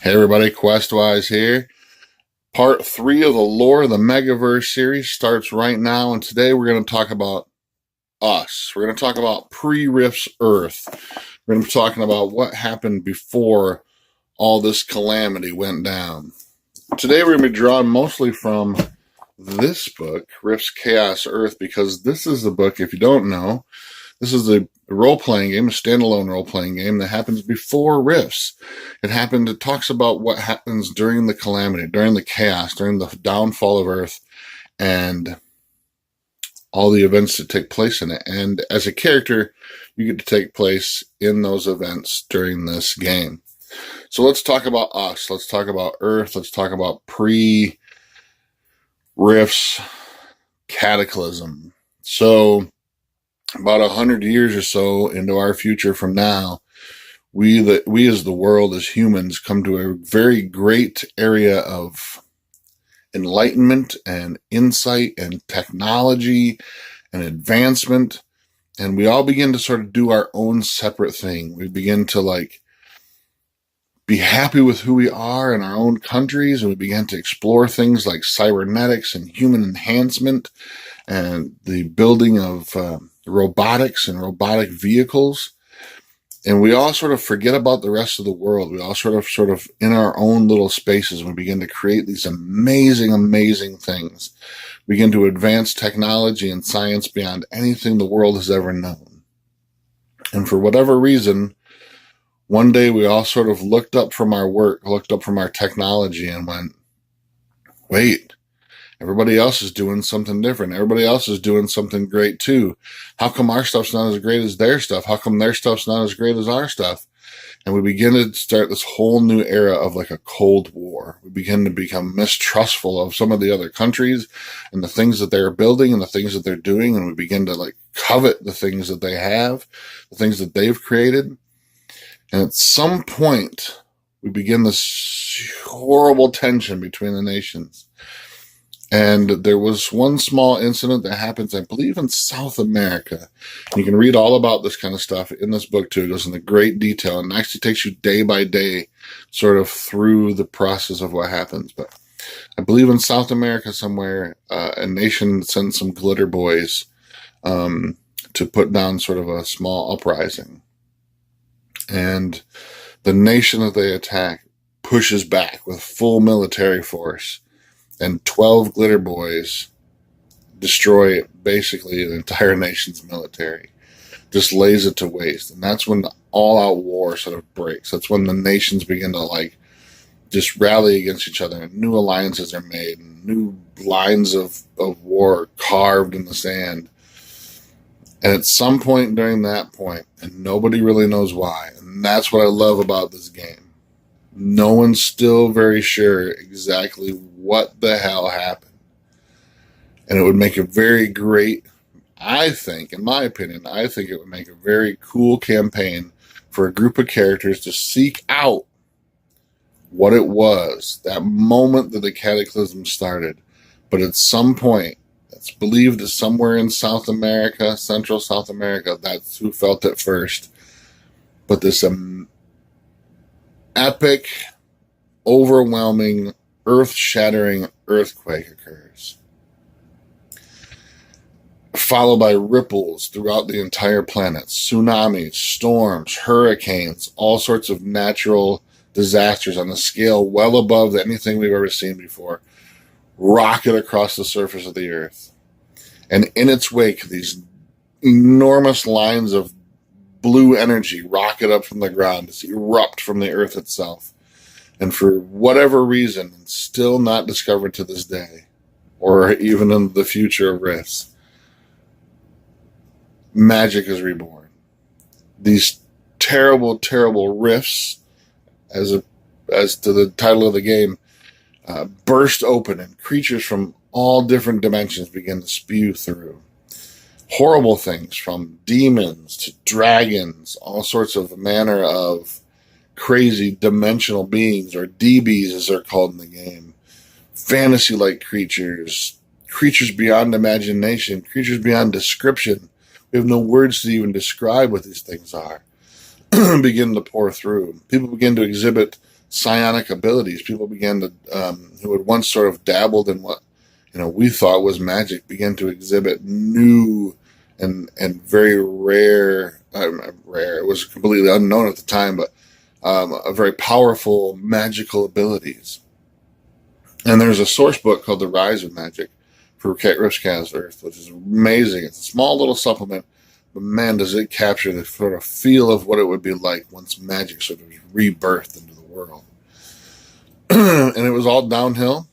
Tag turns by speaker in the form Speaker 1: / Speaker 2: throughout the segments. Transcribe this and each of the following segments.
Speaker 1: Hey everybody, Questwise here. Part 3 of the Lore of the Megaverse series starts right now, and today we're going to talk about us. We're going to talk about pre-Rift's Earth. We're going to be talking about what happened before all this calamity went down. Today we're going to be drawing mostly from this book, Rift's Chaos Earth, because this is the book, if you don't know, this is a role-playing game, a standalone role-playing game that happens before Rifts. It talks about what happens during the calamity, during the chaos, during the downfall of Earth, and all the events that take place in it. And as a character, you get to take place in those events during this game. So let's talk about us. Let's talk about Earth. Let's talk about pre-Rifts cataclysm. So about 100 years or so into our future from now, we as the world, as humans, come to a very great area of enlightenment and insight and technology and advancement. And we all begin to sort of do our own separate thing. We begin to be happy with who we are in our own countries. And we begin to explore things like cybernetics and human enhancement and the building of robotics and robotic vehicles. And we all sort of forget about the rest of the world. We all sort of in our own little spaces, we begin to create these amazing, amazing things. We begin to advance technology and science beyond anything the world has ever known. And for whatever reason, one day we all sort of looked up from our work, looked up from our technology and went, wait, everybody else is doing something different. Everybody else is doing something great too. How come our stuff's not as great as their stuff? How come their stuff's not as great as our stuff? And we begin to start this whole new era of a Cold War. We begin to become mistrustful of some of the other countries and the things that they're building and the things that they're doing. And we begin to covet the things that they have, the things that they've created. And at some point, we begin this horrible tension between the nations. And there was one small incident that happens, I believe, in South America. You can read all about this kind of stuff in this book, too. It goes into great detail and actually takes you day by day sort of through the process of what happens. But I believe in South America somewhere, a nation sent some glitter boys to put down sort of a small uprising. And the nation that they attack pushes back with full military force. And 12 glitter boys destroy basically the entire nation's military, just lays it to waste. And that's when the all-out war sort of breaks. That's when the nations begin to just rally against each other, and new alliances are made, and new lines of war carved in the sand. And at some point during that point, and nobody really knows why, and that's what I love about this game, no one's still very sure exactly what the hell happened. And it would make a very great, I think, in my opinion, I think it would make a very cool campaign for a group of characters to seek out what it was, that moment that the cataclysm started. But at some point, it's believed that somewhere in South America, Central South America, that's who felt it first. But this epic, overwhelming, earth-shattering earthquake occurs, followed by ripples throughout the entire planet, tsunamis, storms, hurricanes, all sorts of natural disasters on a scale well above anything we've ever seen before, rocket across the surface of the earth. And in its wake, these enormous lines of blue energy rocket up from the ground to erupt from the earth itself. And for whatever reason, it's still not discovered to this day, or even in the future of Rifts, magic is reborn. These terrible, terrible rifts, as to the title of the game, burst open, and creatures from all different dimensions begin to spew through. Horrible things, from demons to dragons, all sorts of manner of crazy dimensional beings, or DBs as they're called in the game. Fantasy-like creatures, creatures beyond imagination, creatures beyond description. We have no words to even describe what these things are. Begin to pour through. People begin to exhibit psionic abilities. People began to, who had once sort of dabbled in what, we thought was magic, began to exhibit new and very rare, rare. It was completely unknown at the time, but a very powerful magical abilities. And there's a source book called The Rise of Magic for Riff's Chaos Earth, which is amazing. It's a small little supplement, but man, does it capture the sort of feel of what it would be like once magic sort of rebirthed into the world. And it was all downhill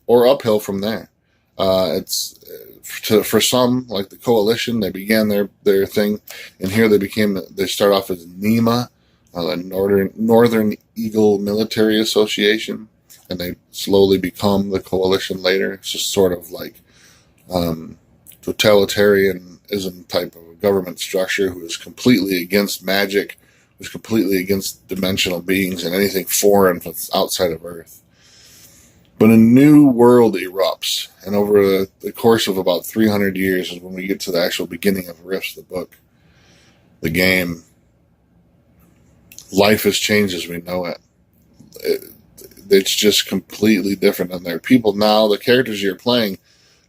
Speaker 1: or uphill from there. For some, like the Coalition, they began their thing, and here they start off as NEMA, the Northern Eagle Military Association, and they slowly become the Coalition later. It's just sort of like totalitarianism type of a government structure who is completely against magic, who's completely against dimensional beings and anything foreign that's outside of Earth. But a new world erupts, and over the course of about 300 years is when we get to the actual beginning of Rifts, the book, the game. Life has changed as we know it. It's just completely different. And there are people now, the characters you're playing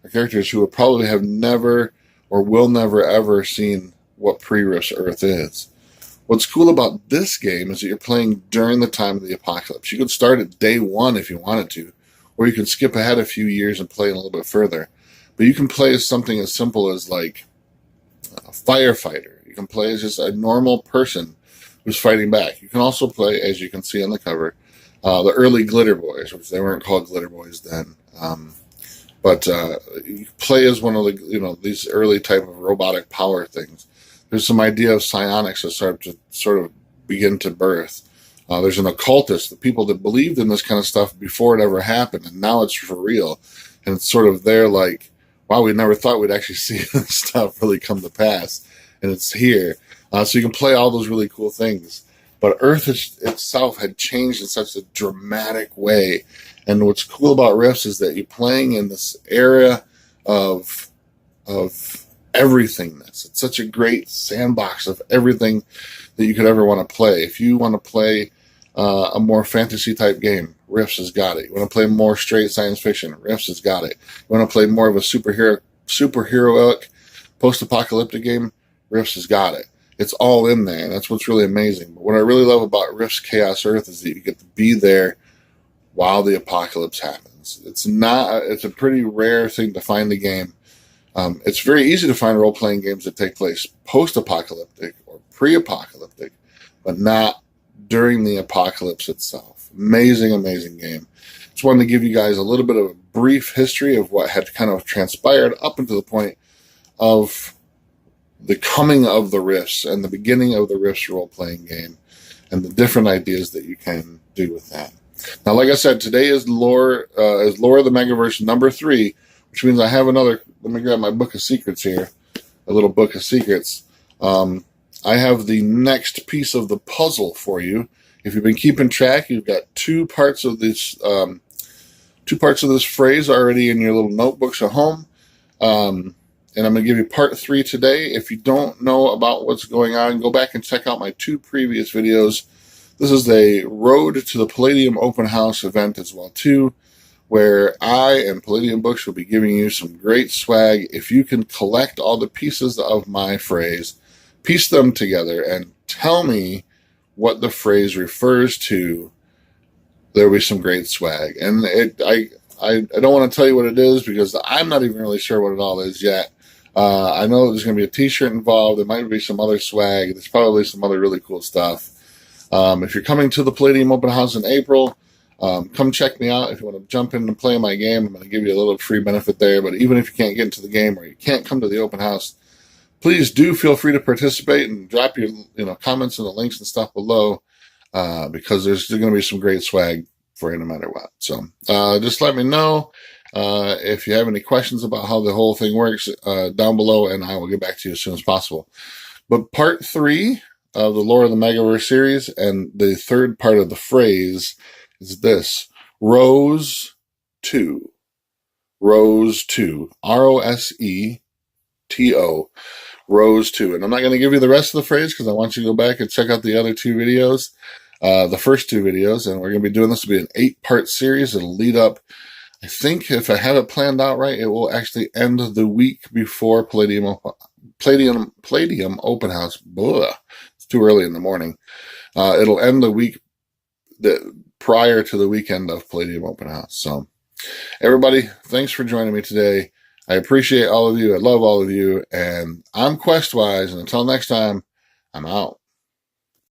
Speaker 1: are characters who will probably have never or will never ever seen what pre-Rifts Earth is. What's cool about this game is that you're playing during the time of the apocalypse. You could start at day one if you wanted to, or you can skip ahead a few years and play a little bit further. But you can play as something as simple as like a firefighter. You can play as just a normal person who's fighting back. You can also play, as you can see on the cover, the early Glitter Boys, which they weren't called Glitter Boys then. But you play as one of the, these early type of robotic power things. There's some idea of psionics that sort of begin to birth. There's an occultist, the people that believed in this kind of stuff before it ever happened, and now it's for real. And it's sort of there like, wow, we never thought we'd actually see this stuff really come to pass. And it's here. So you can play all those really cool things. But Earth itself had changed in such a dramatic way. And what's cool about Rifts is that you're playing in this area of everythingness. It's such a great sandbox of everything that you could ever want to play. If you want to play a more fantasy type game, Rifts has got it. You want to play more straight science fiction, Rifts has got it. You want to play more of a superheroic post-apocalyptic game, Rifts has got it. It's all in there, and that's what's really amazing. But what I really love about Rifts Chaos Earth is that you get to be there while the apocalypse happens. It's a pretty rare thing to find a game. It's very easy to find role-playing games that take place post-apocalyptic or pre-apocalyptic, but not during the apocalypse itself. Amazing, amazing game. Just wanted to give you guys a little bit of a brief history of what had kind of transpired up until the point of the coming of the Rifts and the beginning of the Rifts role-playing game and the different ideas that you can do with that. Now, like I said, today is Lore of the Megaverse number 3, which means I have another. Let me grab my book of secrets here, a little book of secrets. I have the next piece of the puzzle for you. If you've been keeping track, you've got two parts of this phrase already in your little notebooks at home. And I'm going to give you part 3 today. If you don't know about what's going on, go back and check out my 2 previous videos. This is a road to the Palladium Open House event as well, too, where I and Palladium Books will be giving you some great swag. If you can collect all the pieces of my phrase, piece them together, and tell me what the phrase refers to, there will be some great swag. And I don't want to tell you what it is because I'm not even really sure what it all is yet. I know there's going to be a t-shirt involved. There might be some other swag. There's probably some other really cool stuff. If you're coming to the Palladium Open House in April, come check me out. If you want to jump in and play my game, I'm going to give you a little free benefit there. But even if you can't get into the game or you can't come to the open house, please do feel free to participate and drop your comments and the links and stuff below because there's going to be some great swag for you no matter what. So just let me know if you have any questions about how the whole thing works down below, and I will get back to you as soon as possible. But part 3 of the Lore of the Megaverse series, and the third part of the phrase is this: Rose 2. Rose 2. ROSETO. Rose 2. And I'm not going to give you the rest of the phrase because I want you to go back and check out the other 2 videos. the first two videos, and we're going to be doing this will be an 8-part series. It'll lead up. I think if I have it planned out right, it will actually end the week before Palladium Open House. Blah. It's too early in the morning. It'll end the week prior to the weekend of Palladium Open House. So, everybody, thanks for joining me today. I appreciate all of you. I love all of you. And I'm Questwise. And until next time, I'm out.